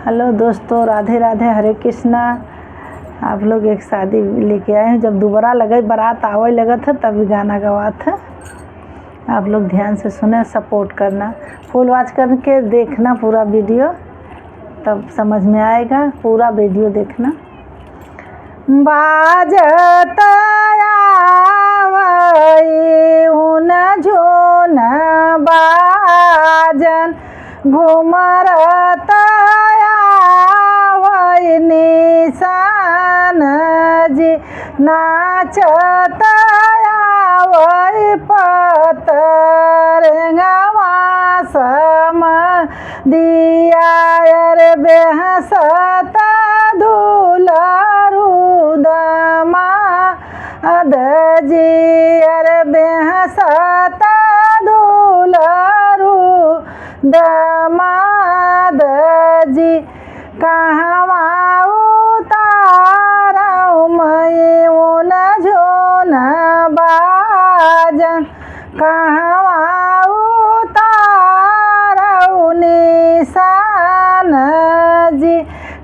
Hello दोस्तों, राधे राधे, हरे कृष्णा। आप लोग एक शादी लेके आए हैं। जब दोबारा लगे बारात आवे लगा था तभी गाना गवा था। आप लोग ध्यान से सुने, सपोर्ट करना, फुल वॉच करके देखना पूरा वीडियो, तब समझ में आएगा। पूरा वीडियो देखना। बाजत आवई उन जोन बाजन घुमरत आवई निशान जी नाचत आवई पतरंगवा सम दिया रे बेहसत दुलारू दमा अदजियर बेहसत दुलारू दमाद जी कहवा उतारऊ मैं उन जोन बाजन कहवा उतारऊ निशान जी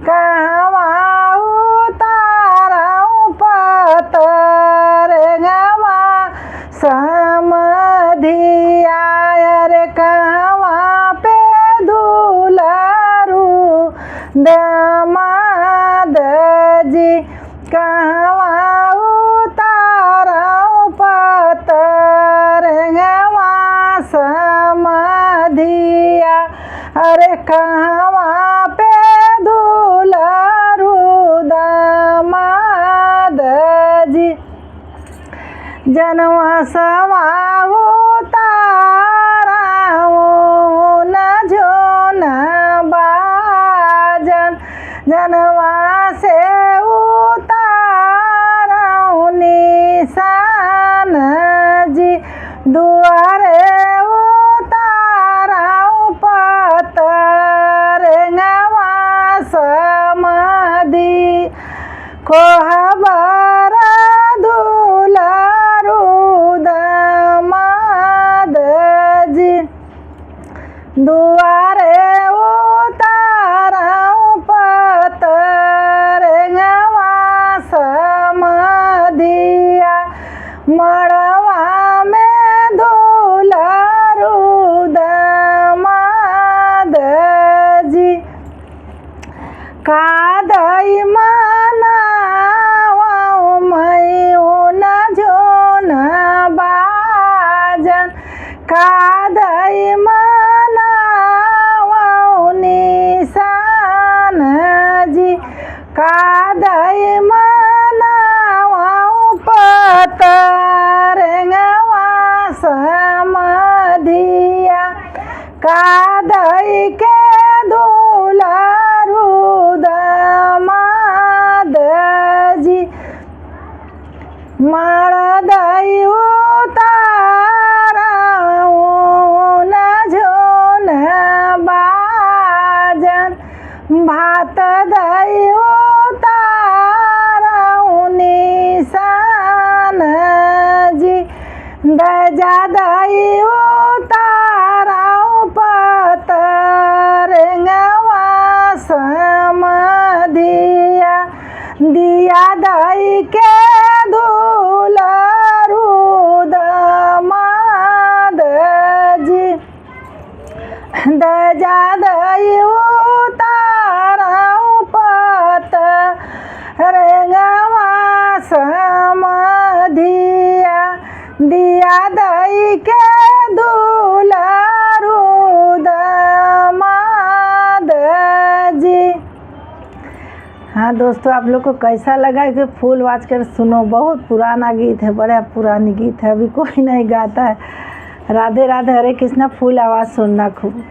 कहवा उतारऊ पतरंगवा समधिया रे कहवा पे दुलारू दमाद जी कहवा उतारऊ पतरंगवा समधिया अरे कहवा पे दुलारू दमाद जी जनवा सवा उतारऊ न जोन बाजन जनवा से उतारऊ निशान जी दुआरे उतारऊ पतरंगवा समधि कोहबर दुलारू दमाद जी दुआरे उतारऊ पतरंगवा समधिया मड़वा में दुलारू दमाद जी कादई मनावऊ मैं उन जोन बाजन कादई मनावऊ निशान जी कादई मनावऊ पतरंगवा समधिया कादई के दुलारू दमाद जी मड़दई उतारऊ न जोन बाजन भात दई उतारऊ निशान जी दजा दई उतारऊ पतरंगवा समधिया दिया दई के दुलारू दमाद जी दजा दई उतारऊ पतरंगवा समधिया दिया दई के दुलारू दमाद जी। हाँ दोस्तों, आप लोग को कैसा लगा कि फुल वॉच कर सुनो। बहुत पुराना गीत है, बड़ा पुरानी गीत है, अभी कोई नहीं गाता है। राधे राधे, हरे कृष्णा। फुल आवाज़ सुनना खूब।